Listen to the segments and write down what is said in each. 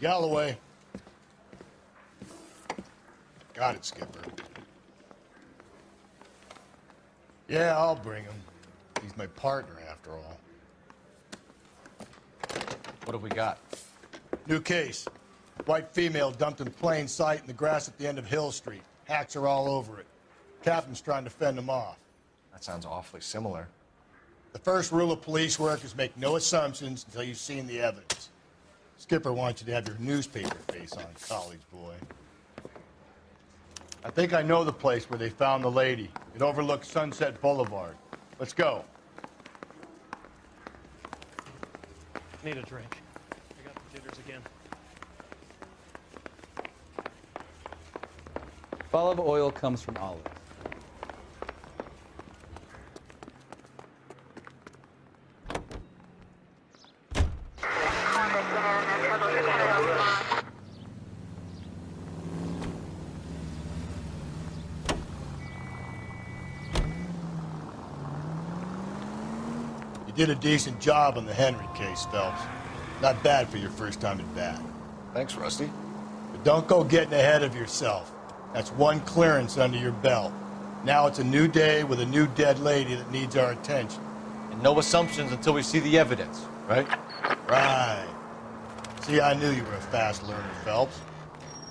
Galloway. Got it, Skipper. Yeah, I'll bring him. He's my partner, after all. What have we got? New case. White female dumped in plain sight in the grass at the end of Hill Street. Hacks are all over it. Captain's trying to fend them off. That sounds awfully similar. The first rule of police work is make no assumptions until you've seen the evidence. Skipper wants you to have your newspaper face on, college boy. I think I know the place where they found the lady. It overlooks Sunset Boulevard. Let's go. Need a drink. I got the jitters again. Olive oil comes from olives. You did a decent job on the Henry case, Phelps. Not bad for your first time at bat. Thanks, Rusty. But don't go getting ahead of yourself. That's one clearance under your belt. Now it's a new day with a new dead lady that needs our attention. And no assumptions until we see the evidence, right? Right. See, I knew you were a fast learner, Phelps.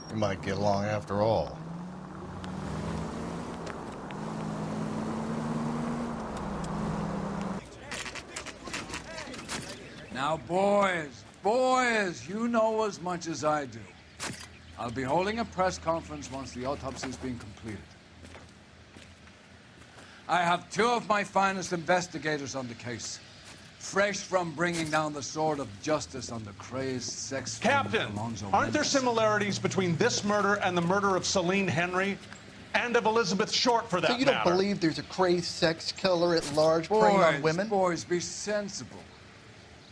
We might get along after all. Now, boys, you know as much as I do. I'll be holding a press conference once the autopsy's been completed. I have two of my finest investigators on the case, fresh from bringing down the sword of justice on the crazed sex... Captain, aren't there similarities between this murder and the murder of Celine Henry and of Elizabeth Short, for that matter? So you don't believe there's a crazed sex killer at large preying on women? Boys, be sensible.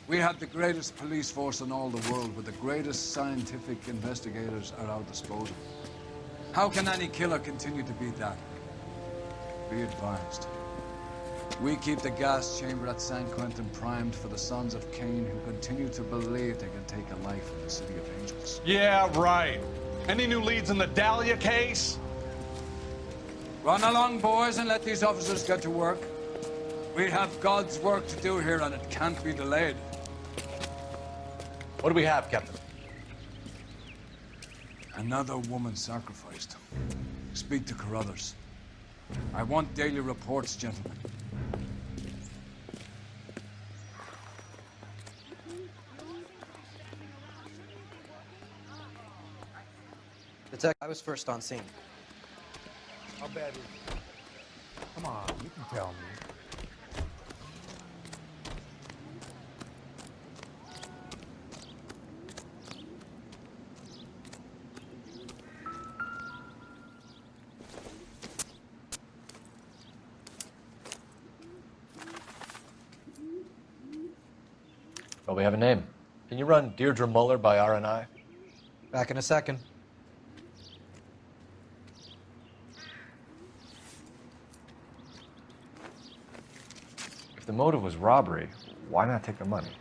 We have the greatest police force in all the world, with the greatest scientific investigators at our disposal. How can any killer continue to be that? Be advised. We keep the gas chamber at San Quentin primed for the sons of Cain who continue to believe they can take a life in the City of Angels. Yeah, right. Any new leads in the Dahlia case? Run along, boys, and let these officers get to work. We have God's work to do here, and it can't be delayed. What do we have, Captain? Another woman sacrificed. Speak to Carruthers. I want daily reports, gentlemen. Detective, I was first on scene. How bad was it? Come on, you can tell me. Well, we have a name. Can you run Deirdre Muller by RNI? Back in a second. If the motive was robbery, why not take the money?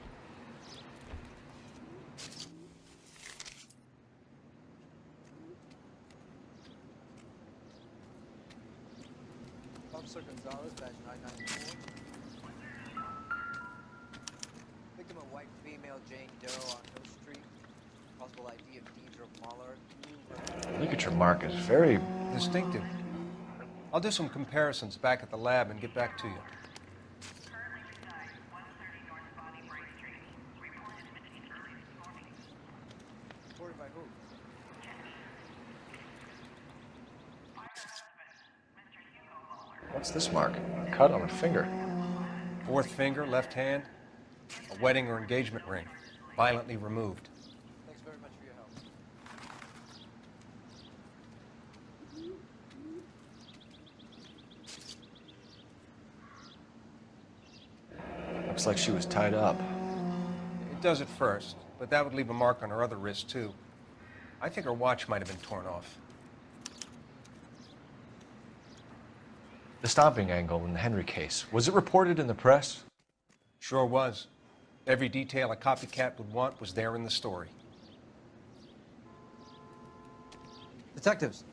Officer Gonzalez, badge 994. Victim of white female Jane Doe on Hill Street. Possible ID of Deirdre Muller. Look at your markers. Very distinctive. I'll do some comparisons back at the lab and get back to you. Reported by who? What's this mark? A cut on a finger. Fourth finger, left hand. A wedding or engagement ring. Violently removed. Thanks very much for your help. Looks like she was tied up. It does at first, but that would leave a mark on her other wrist, too. I think her watch might have been torn off. The stomping angle in the Henry case, was it reported in the press? Sure was. Every detail a copycat would want was there in the story. Detectives,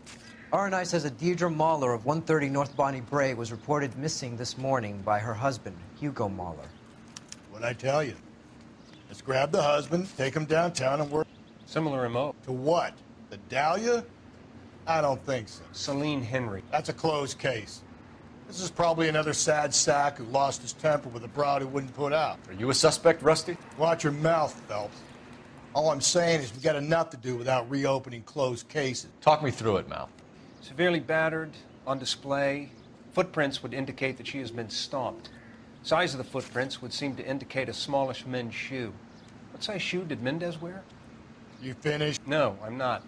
R&I says a Deidre Mahler of 130 North Bonnie Bray was reported missing this morning by her husband, Hugo Mahler. What'd I tell you? Let's grab the husband, take him downtown, and work. Similar MO. To what? The Dahlia? I don't think so. Celine Henry. That's a closed case. This is probably another sad sack who lost his temper with a broad who wouldn't put out. Are you a suspect, Rusty? Watch your mouth, Phelps. All I'm saying is we got enough to do without reopening closed cases. Talk me through it, Mal. Severely battered, on display. Footprints would indicate that she has been stomped. Size of the footprints would seem to indicate a smallish men's shoe. What size shoe did Mendez wear? You finished? No, I'm not.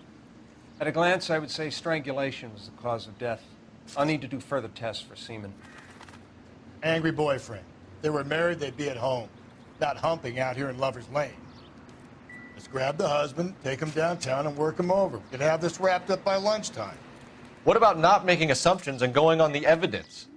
At a glance, I would say strangulation was the cause of death. I'll need to do further tests for semen. Angry boyfriend. If they were married, they'd be at home, not humping out here in Lover's Lane. Let's grab the husband, take him downtown, and work him over. We could have this wrapped up by lunchtime. What about not making assumptions and going on the evidence?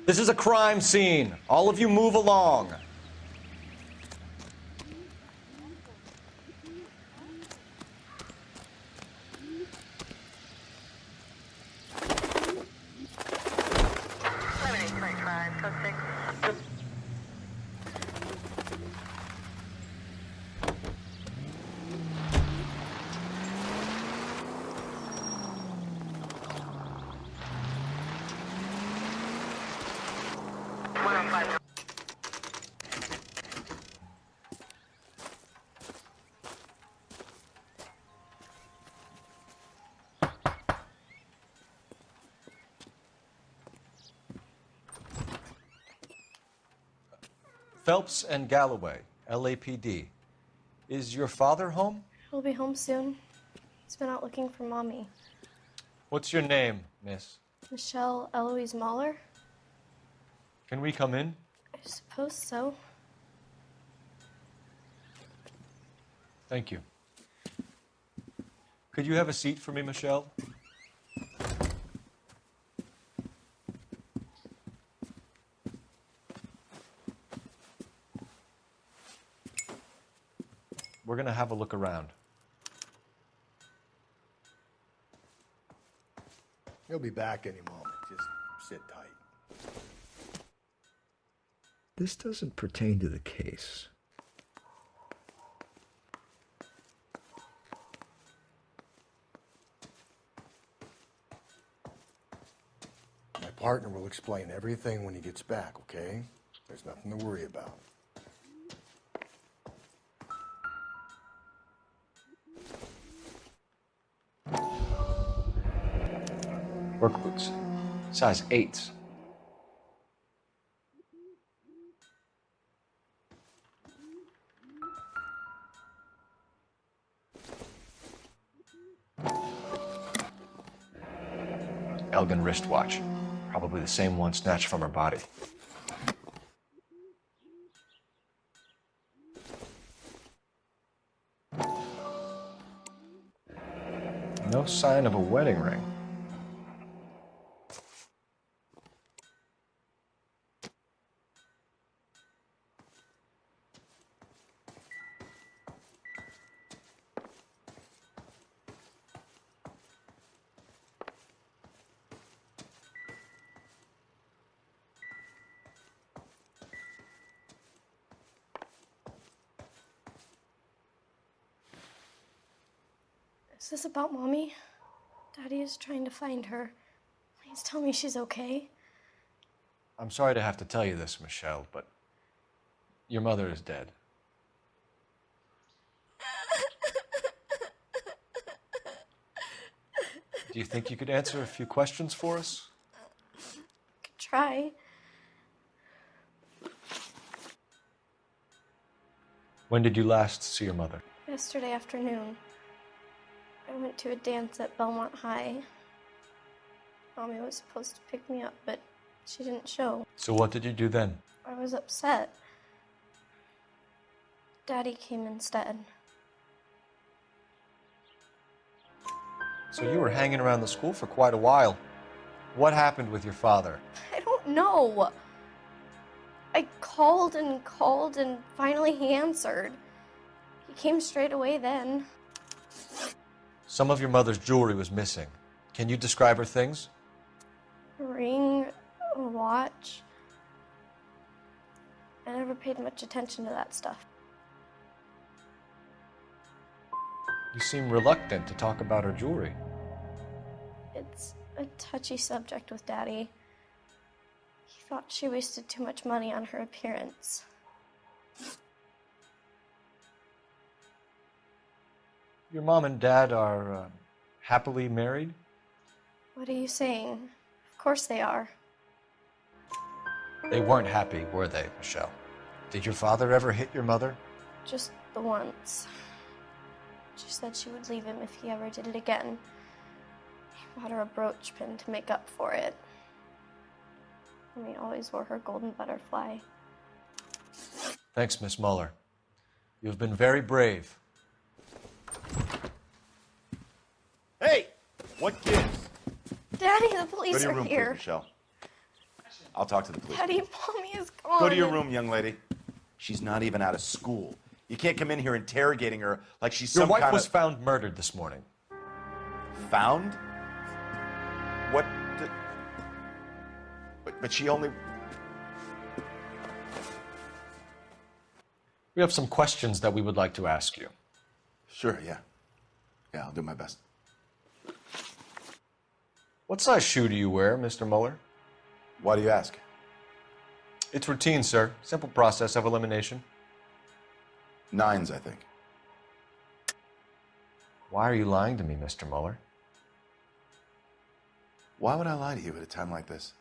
This is a crime scene. All of you move along. Phelps and Galloway, LAPD. Is your father home? He'll be home soon. He's been out looking for Mommy. What's your name, miss? Michelle Eloise Mahler? Can we come in? I suppose so. Thank you. Could you have a seat for me, Michelle? We're going to have a look around. He'll be back any moment. Just sit tight. This doesn't pertain to the case. My partner will explain everything when he gets back, okay? There's nothing to worry about. Work boots, size 8s. Elgin wristwatch, probably the same one snatched from her body. No sign of a wedding ring. Is this about Mommy? Daddy is trying to find her. Please tell me she's okay. I'm sorry to have to tell you this, Michelle, but your mother is dead. Do you think you could answer a few questions for us? Could try. When did you last see your mother? Yesterday afternoon. I went to a dance at Belmont High. Mommy was supposed to pick me up, but she didn't show. So what did you do then? I was upset. Daddy came instead. So you were hanging around the school for quite a while. What happened with your father? I don't know. I called and called, and finally he answered. He came straight away then. Some of your mother's jewelry was missing. Can you describe her things? A ring, a watch. I never paid much attention to that stuff. You seem reluctant to talk about her jewelry. It's a touchy subject with Daddy. He thought she wasted too much money on her appearance. Your mom and dad are happily married? What are you saying? Of course they are. They weren't happy, were they, Michelle? Did your father ever hit your mother? Just the once. She said she would leave him if he ever did it again. He bought her a brooch pin to make up for it. And he always wore her golden butterfly. Thanks, Miss Muller. You've been very brave. Hey! What gives? Daddy, the police Go to your are room, here. please, Michelle. I'll talk to the police. Daddy, Mommy is gone. Go to your room, young lady. She's not even out of school. You can't come in here interrogating her like she's Your some wife kind was of... found murdered this morning. Found? What the... But she only... We have some questions that we would like to ask you. Sure, yeah. Yeah, I'll do my best. What size shoe do you wear, Mr. Muller? Why do you ask? It's routine, sir. Simple process of elimination. 9s, I think. Why are you lying to me, Mr. Muller? Why would I lie to you at a time like this?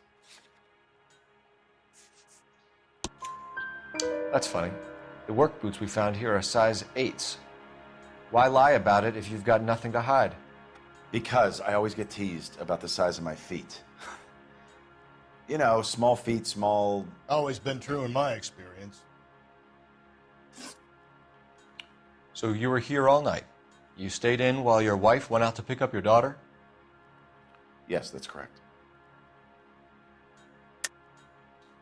That's funny. The work boots we found here are size 8s. Why lie about it if you've got nothing to hide? Because I always get teased about the size of my feet. You know, small feet, small... Always been true in my experience. So you were here all night. You stayed in while your wife went out to pick up your daughter? Yes, that's correct.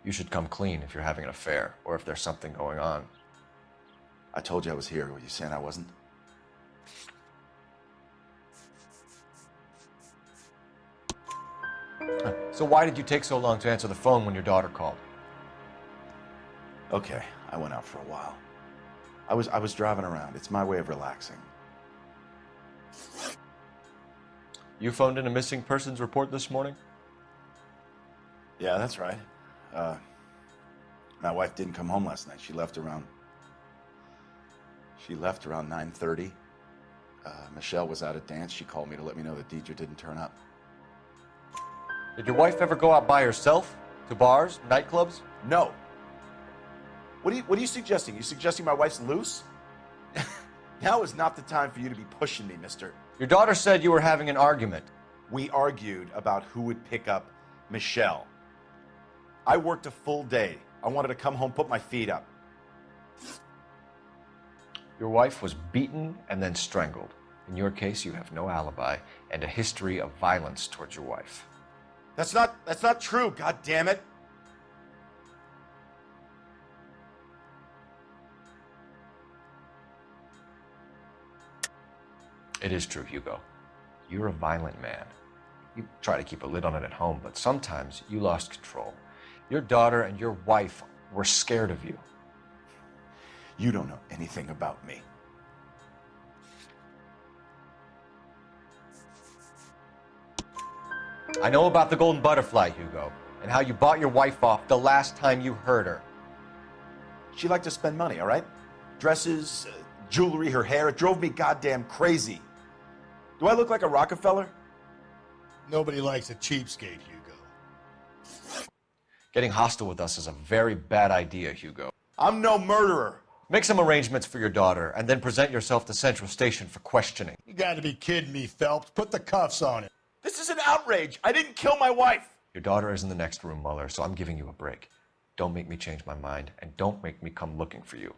You should come clean if you're having an affair, or if there's something going on. I told you I was here. Were you saying I wasn't? So why did you take so long to answer the phone when your daughter called? Okay, I went out for a while. I was driving around. It's my way of relaxing. You phoned in a missing persons report this morning? Yeah, that's right. My wife didn't come home last night. She left around 9:30. Michelle was out at dance. She called me to let me know that Deidre didn't turn up. Did your wife ever go out by herself? To bars, nightclubs? No. What are you suggesting? You suggesting my wife's loose? Now is not the time for you to be pushing me, mister. Your daughter said you were having an argument. We argued about who would pick up Michelle. I worked a full day. I wanted to come home, put my feet up. Your wife was beaten and then strangled. In your case, you have no alibi and a history of violence towards your wife. That's not true, God damn it. It is true, Hugo. You're a violent man. You try to keep a lid on it at home, but sometimes you lost control. Your daughter and your wife were scared of you. You don't know anything about me. I know about the golden butterfly, Hugo, and how you bought your wife off the last time you heard her. She liked to spend money, all right? Dresses, jewelry, her hair. It drove me goddamn crazy. Do I look like a Rockefeller? Nobody likes a cheapskate, Hugo. Getting hostile with us is a very bad idea, Hugo. I'm no murderer. Make some arrangements for your daughter, and then present yourself to Central Station for questioning. You gotta be kidding me, Phelps. Put the cuffs on him. This is an outrage. I didn't kill my wife. Your daughter is in the next room, Muller, so I'm giving you a break. Don't make me change my mind, and don't make me come looking for you.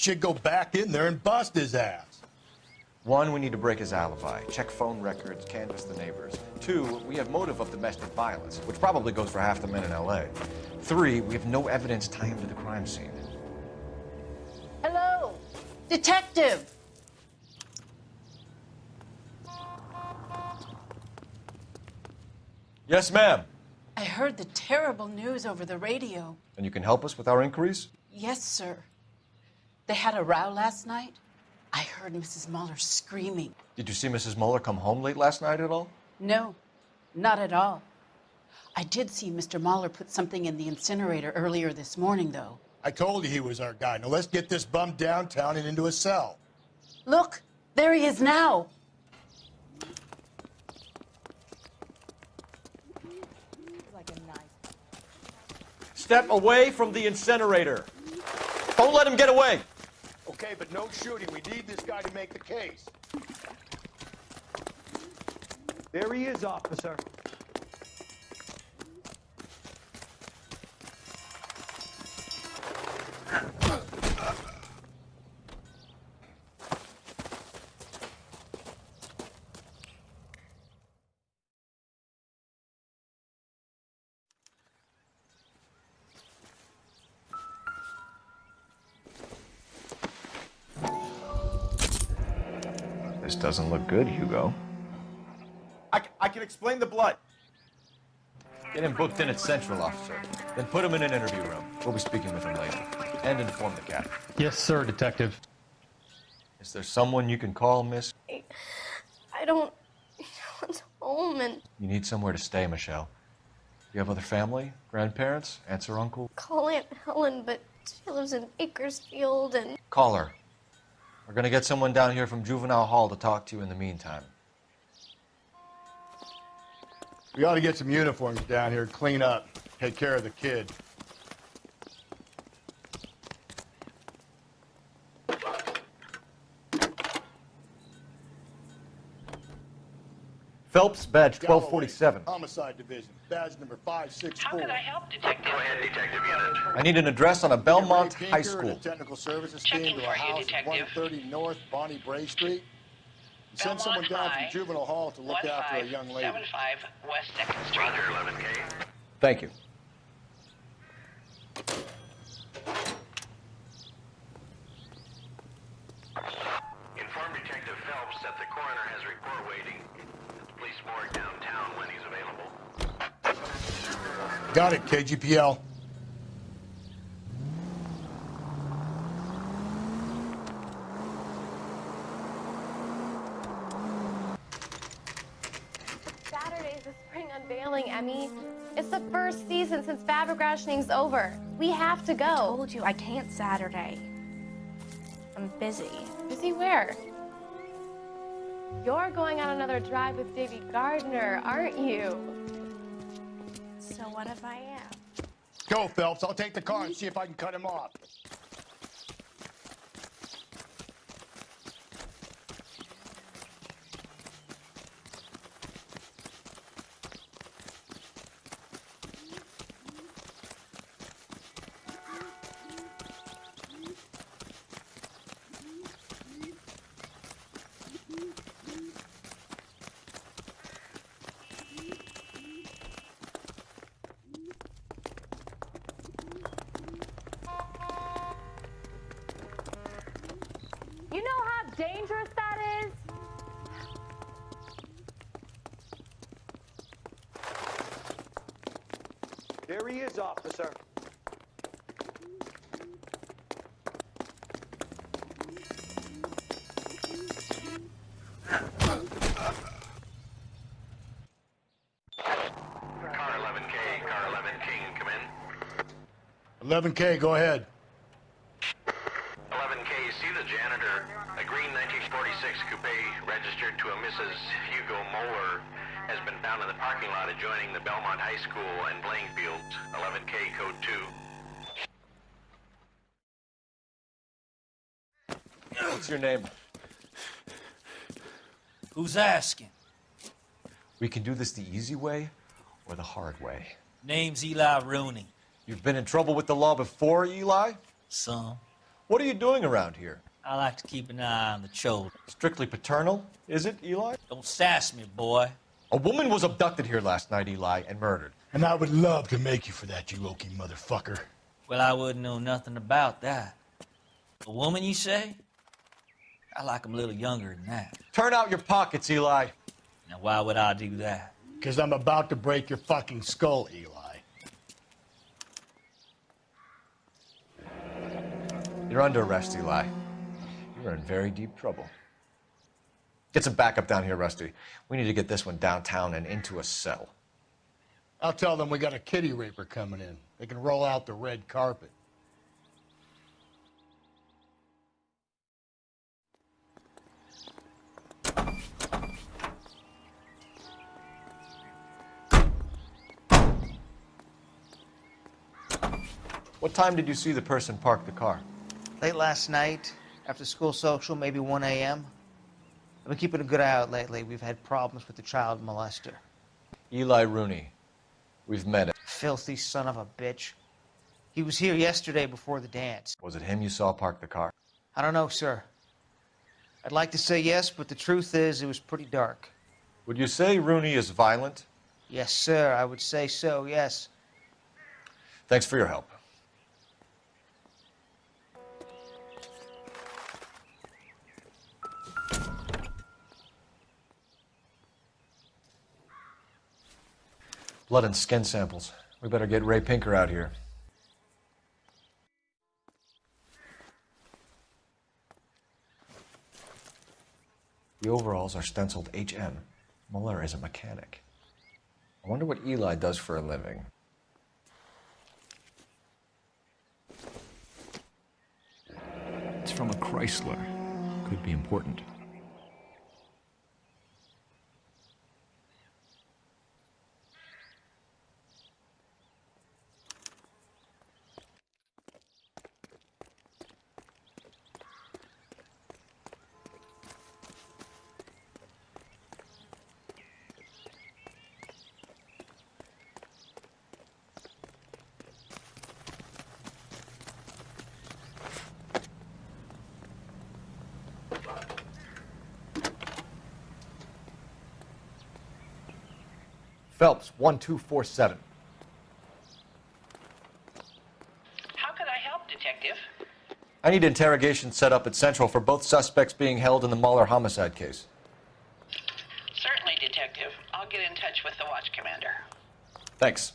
should go back in there and bust his ass. One, we need to break his alibi, check phone records, canvass the neighbors. Two, we have motive of domestic violence, which probably goes for half the men in LA. Three, we have no evidence tying him to the crime scene. Hello, detective. Yes, ma'am. I heard the terrible news over the radio. And you can help us with our inquiries? Yes, sir. They had a row last night. I heard Mrs. Muller screaming. Did you see Mrs. Muller come home late last night at all? No, not at all. I did see Mr. Muller put something in the incinerator earlier this morning, though. I told you he was our guy. Now let's get this bum downtown and into a cell. Look, there he is now. Step away from the incinerator. Don't let him get away. Okay, but no shooting. We need this guy to make the case. There he is, officer. This doesn't look good, Hugo. I can explain the blood. Get him booked in at Central, officer. Then put him in an interview room. We'll be speaking with him later. And inform the captain. Yes, sir, detective. Is there someone you can call, miss? I don't... No one's home and... You need somewhere to stay, Michelle. You have other family? Grandparents? Aunts or uncle? Call Aunt Helen, but she lives in Bakersfield and... Call her. We're gonna get someone down here from Juvenile Hall to talk to you in the meantime. We ought to get some uniforms down here, clean up, take care of the kid. Phelps, badge 1247. Homicide Division, badge number 564. How can I help, Detective? Go ahead, Detective Unit. I need an address on a Belmont High School. Technical services Checking team to a for you, house at Detective. 130 North Bonnie Bray Street. Send someone down from Juvenile Hall to look after a young lady. 1575 West 2nd Street. Roger, 11K. Thank you. Inform Detective Phelps that the coroner has a report waiting at the police morgue downtown when he's available. Got it, KGPL. Saturday's the spring unveiling, Emmy. It's the first season since fabric rationing's over. We have to go. I told you I can't Saturday. I'm busy. Busy where? You're going on another drive with Davy Gardner, aren't you? So what if I am? Go, Phelps. I'll take the car and see if I can cut him off. You know how dangerous that is? There he is, officer. Car 11K, car 11K, come in. 11K, go ahead. 11K, see the janitor. A green 1946 coupe registered to a Mrs. Hugo Moeller has been found in the parking lot adjoining the Belmont High School and playing fields. 11K, code 2. What's your name? Who's asking? We can do this the easy way or the hard way. Name's Eli Rooney. You've been in trouble with the law before, Eli? Some. What are you doing around here? I like to keep an eye on the children. Strictly paternal, is it, Eli? Don't sass me, boy. A woman was abducted here last night, Eli, and murdered. And I would love to make you for that, you Okie motherfucker. Well, I wouldn't know nothing about that. A woman, you say? I like 'em a little younger than that. Turn out your pockets, Eli. Now, why would I do that? Because I'm about to break your fucking skull, Eli. You're under arrest, Eli. You're in very deep trouble. Get some backup down here, Rusty. We need to get this one downtown and into a cell. I'll tell them we got a kitty raper coming in. They can roll out the red carpet. What time did you see the person park the car? Late last night, after school social, maybe 1 a.m. I've been keeping a good eye out lately. We've had problems with the child molester. Eli Rooney. We've met him. Filthy son of a bitch. He was here yesterday before the dance. Was it him you saw park the car? I don't know, sir. I'd like to say yes, but the truth is it was pretty dark. Would you say Rooney is violent? Yes, sir. I would say so, yes. Thanks for your help. Blood and skin samples. We better get Ray Pinker out here. The overalls are stenciled HM. Muller is a mechanic. I wonder what Eli does for a living. It's from a Chrysler. Could be important. Phelps, 1247. How can I help, Detective? I need interrogation set up at Central for both suspects being held in the Muller homicide case. Certainly, Detective. I'll get in touch with the watch commander. Thanks.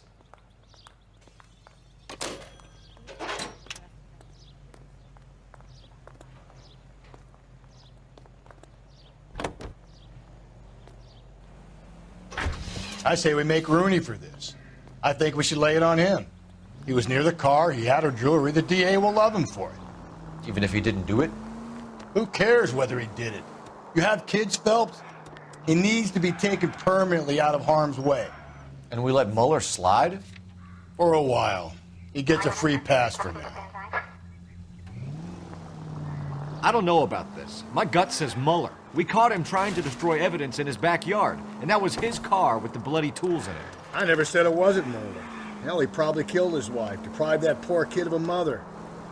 I say we make Rooney for this. I think we should lay it on him. He was near the car, he had her jewelry, the DA will love him for it. Even if he didn't do it? Who cares whether he did it? You have kids, Phelps? He needs to be taken permanently out of harm's way. And we let Muller slide? For a while. He gets a free pass for now. I don't know about this. My gut says Muller. We caught him trying to destroy evidence in his backyard, and that was his car with the bloody tools in it. I never said it wasn't Muller. Hell, he probably killed his wife, deprived that poor kid of a mother.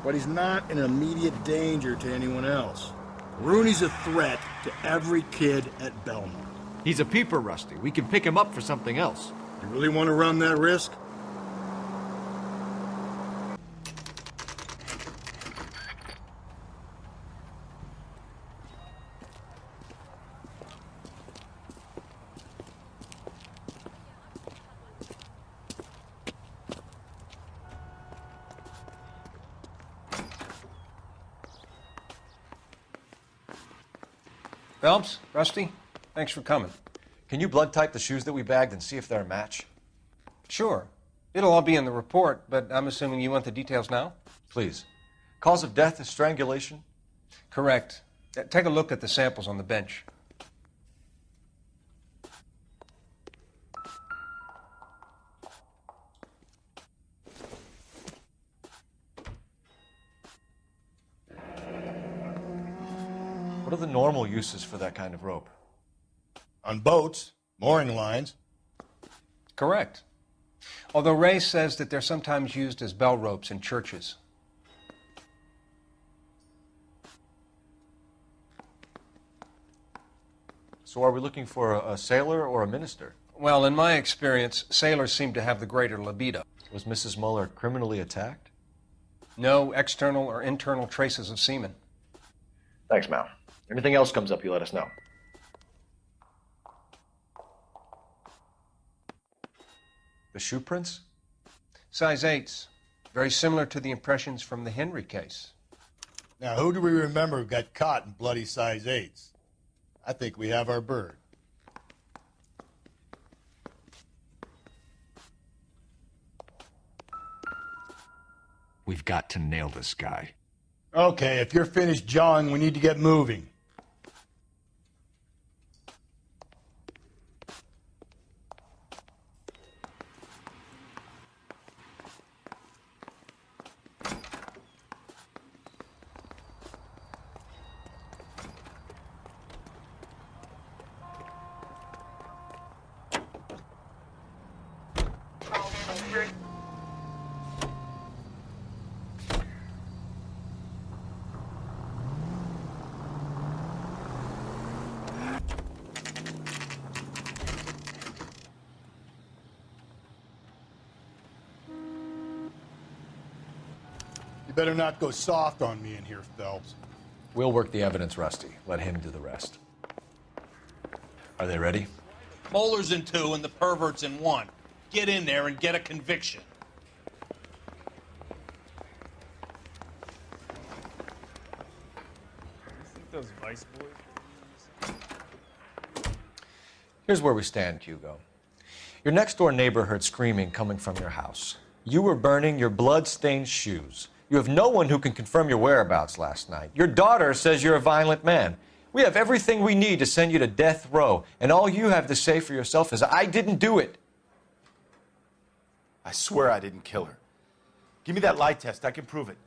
But he's not an immediate danger to anyone else. Rooney's a threat to every kid at Belmont. He's a peeper, Rusty. We can pick him up for something else. You really want to run that risk? Phelps, Rusty, thanks for coming. Can you blood type the shoes that we bagged and see if they're a match? Sure. It'll all be in the report, but I'm assuming you want the details now? Please. Cause of death is strangulation? Correct. Take a look at the samples on the bench. What are the normal uses for that kind of rope? On boats, mooring lines. Correct. Although Ray says that they're sometimes used as bell ropes in churches. So are we looking for a sailor or a minister? Well, in my experience, sailors seem to have the greater libido. Was Mrs. Muller criminally attacked? No external or internal traces of semen. Thanks, Mal. Anything else comes up, you let us know. The shoe prints? Size 8s. Very similar to the impressions from the Henry case. Now, who do we remember who got caught in bloody size 8s? I think we have our bird. We've got to nail this guy. Okay, if you're finished jawing, we need to get moving. You better not go soft on me in here, Phelps. We'll work the evidence, Rusty. Let him do the rest. Are they ready? Moeller's in 2 and the pervert's in 1. Get in there and get a conviction. You think those Vice boys? Here's where we stand, Hugo. Your next-door neighbor heard screaming coming from your house. You were burning your blood-stained shoes. You have no one who can confirm your whereabouts last night. Your daughter says you're a violent man. We have everything we need to send you to death row, and all you have to say for yourself is, I didn't do it. I swear I didn't kill her. Give me that lie test. I can prove it.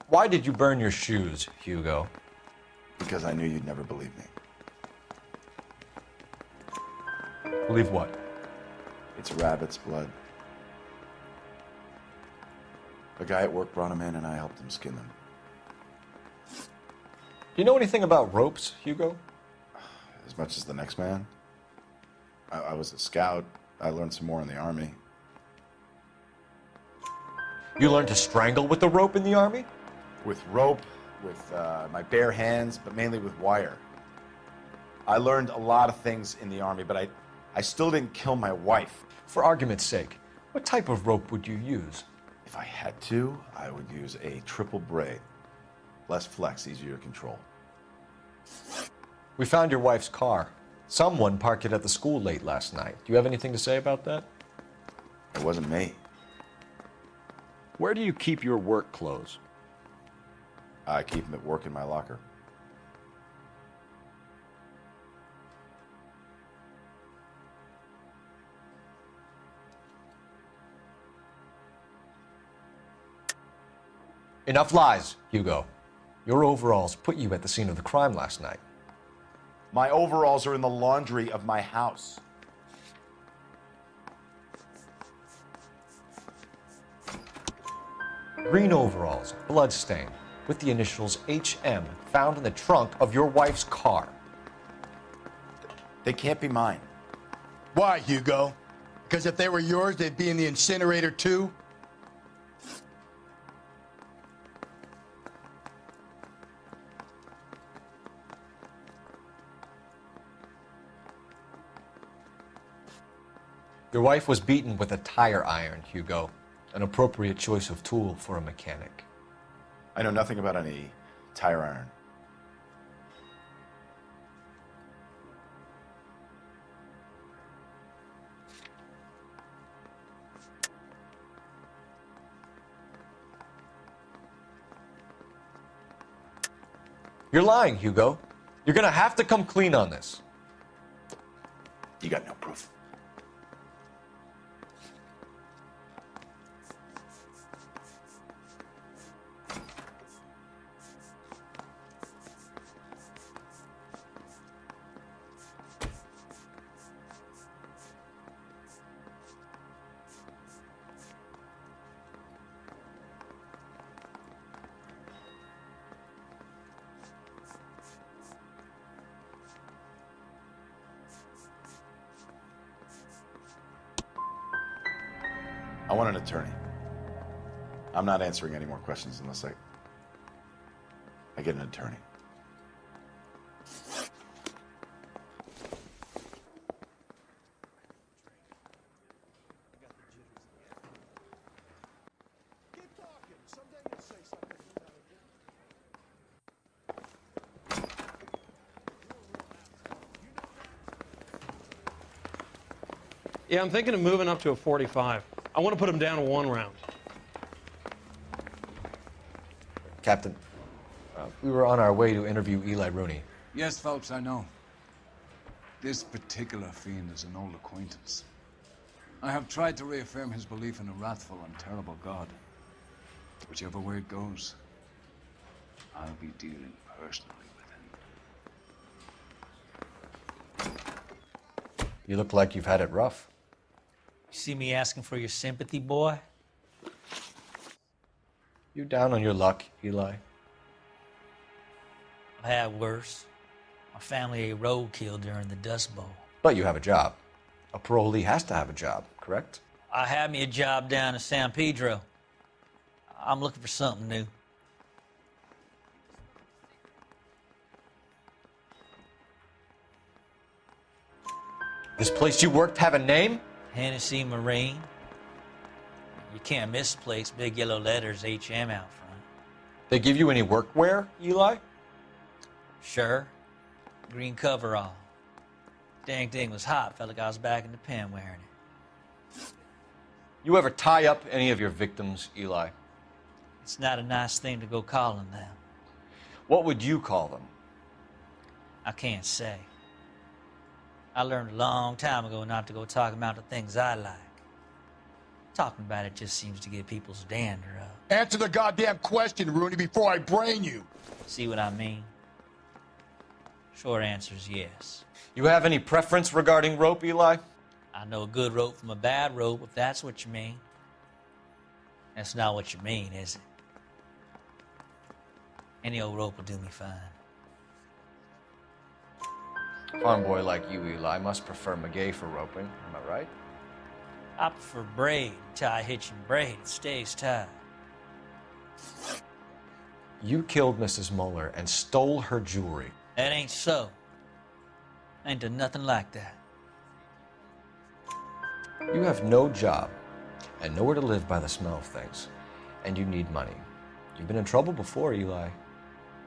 Why did you burn your shoes, Hugo? Because I knew you'd never believe me. Believe what? It's rabbit's blood. A guy at work brought him in and I helped him skin them. Do you know anything about ropes, Hugo? As much as the next man. I was a scout. I learned some more in the Army. You learned to strangle with the rope in the Army? With rope, with my bare hands, but mainly with wire. I learned a lot of things in the Army, but I still didn't kill my wife. For argument's sake, what type of rope would you use? If I had to, I would use a triple braid. Less flex, easier to control. We found your wife's car. Someone parked it at the school late last night. Do you have anything to say about that? It wasn't me. Where do you keep your work clothes? I keep them at work in my locker. Enough lies, Hugo. Your overalls put you at the scene of the crime last night. My overalls are in the laundry of my house. Green overalls, bloodstained, with the initials HM found in the trunk of your wife's car. They can't be mine. Why, Hugo? Because if they were yours, they'd be in the incinerator too? Your wife was beaten with a tire iron, Hugo. An appropriate choice of tool for a mechanic. I know nothing about any tire iron. You're lying, Hugo. You're gonna have to come clean on this. You got no proof. want an attorney. I'm not answering any more questions unless I get an attorney. Yeah, I'm thinking of moving up to a 45. I want to put him down to 1 round. Captain, we were on our way to interview Eli Rooney. Yes, Phelps, I know. This particular fiend is an old acquaintance. I have tried to reaffirm his belief in a wrathful and terrible God. Whichever way it goes, I'll be dealing personally with him. You look like you've had it rough. You see me asking for your sympathy, boy? You down on your luck, Eli? I've had worse. My family ate roadkill during the Dust Bowl. But you have a job. A parolee has to have a job, correct? I had me a job down in San Pedro. I'm looking for something new. This place you worked have a name? Hennessy Marine. You can't miss the place. Big yellow letters, HM out front. They give you any workwear, Eli? Sure. Green coverall. Dang thing was hot. Felt like I was back in the pen wearing it. You ever tie up any of your victims, Eli? It's not a nice thing to go calling them. What would you call them? I can't say. I learned a long time ago not to go talking about the things I like. Talking about it just seems to get people's dander up. Answer the goddamn question, Rooney, before I brain you. See what I mean? Short answer is yes. You have any preference regarding rope, Eli? I know a good rope from a bad rope, if that's what you mean. That's not what you mean, is it? Any old rope will do me fine. A farm boy like you, Eli, must prefer McGay for roping, am I right? I prefer braid. Tie hitching braid. It stays tied. You killed Mrs. Muller and stole her jewelry. That ain't so. I ain't done nothing like that. You have no job and nowhere to live by the smell of things, and you need money. You've been in trouble before, Eli.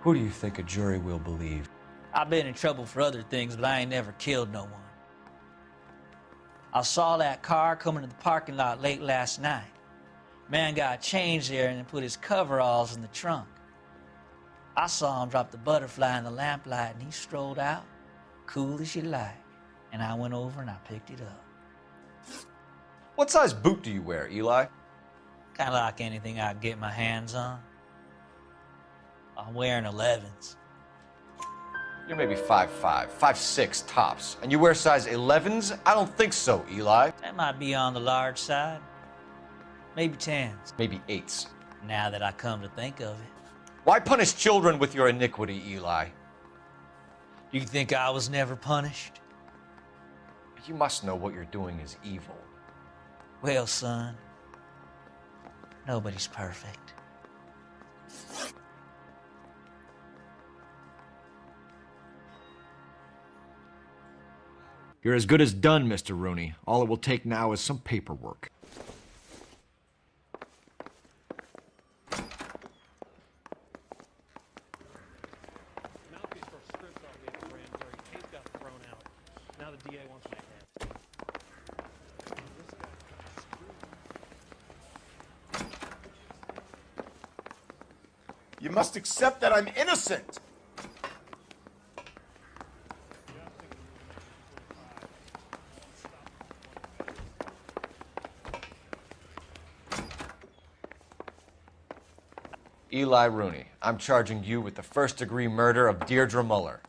Who do you think a jury will believe? I've been in trouble for other things, but I ain't never killed no one. I saw that car coming to the parking lot late last night. Man got changed there and then put his coveralls in the trunk. I saw him drop the butterfly in the lamplight and he strolled out, cool as you like. And I went over and I picked it up. What size boot do you wear, Eli? Kind of like anything I can get my hands on. I'm wearing 11s. You're maybe 5'5", 5'6" tops, and you wear size 11s? I don't think so, Eli. That might be on the large side. Maybe 10s. Maybe 8s. Now that I come to think of it. Why punish children with your iniquity, Eli? Do you think I was never punished? You must know what you're doing is evil. Well, son, nobody's perfect. You're as good as done, Mr. Rooney. All it will take now is some paperwork. Mouthpiece for scripts I'll be at the grand jury. Case got thrown out. Now the DA wants my head. You must accept that I'm innocent. Eli Rooney, I'm charging you with the first-degree murder of Deirdre Muller.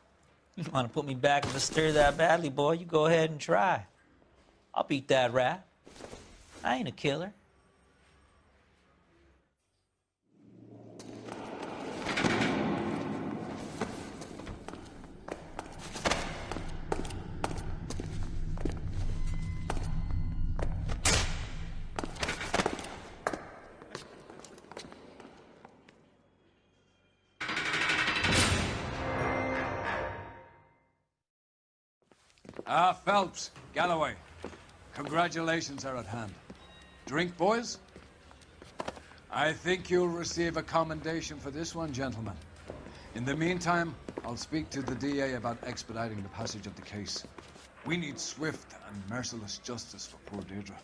You want to put me back in the stir that badly, boy? You go ahead and try. I'll beat that rap. I ain't a killer. Ah, Phelps, Galloway. Congratulations are at hand. Drink, boys? I think you'll receive a commendation for this one, gentlemen. In the meantime, I'll speak to the DA about expediting the passage of the case. We need swift and merciless justice for poor Deirdre.